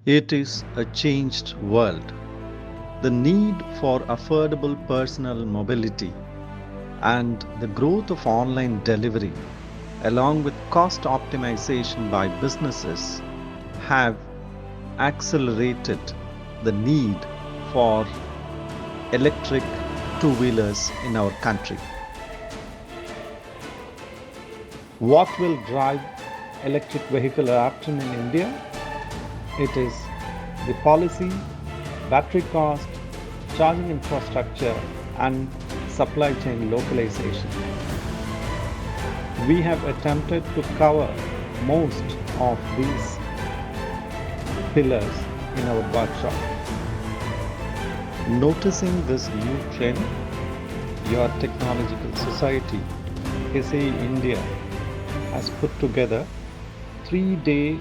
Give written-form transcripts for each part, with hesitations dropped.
It is a changed world. The need for affordable personal mobility and the growth of online delivery, along with cost optimization by businesses, have accelerated the need for electric two wheelers in our country. What will drive electric vehicle adoption in India? It is the policy, battery cost, charging infrastructure, and supply chain localization. We have attempted to cover most of these pillars in our workshop. Noticing this new trend, your technological society, SAE India, has put together 3-day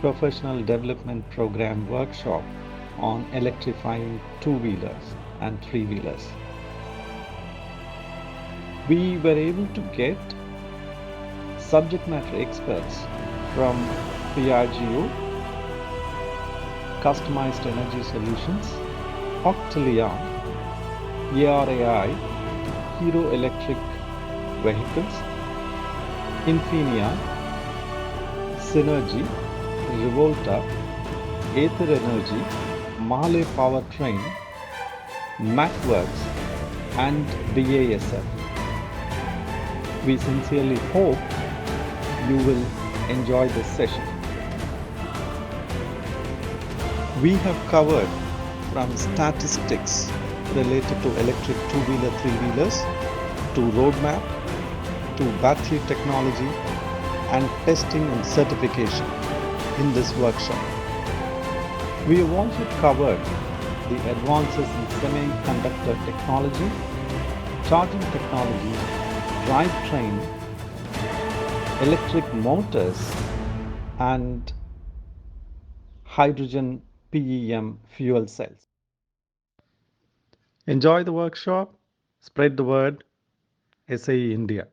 professional development program workshop on electrifying two-wheelers and three-wheelers. We were able to get subject matter experts from PRGO, Customized Energy Solutions, Octelion, ARAI, Hero Electric Vehicles, Infinia, Synergy, Revolta, Aether Energy, Mahle Powertrain, MacWorks, and BASF. We sincerely hope you will enjoy this session. We have covered from statistics related to electric two-wheeler, three-wheelers, to roadmap, to battery technology, and testing and certification in this workshop. We have also covered the advances in semiconductor technology, charging technology, drivetrain, electric motors, and hydrogen PEM fuel cells. Enjoy the workshop, spread the word, SAE India.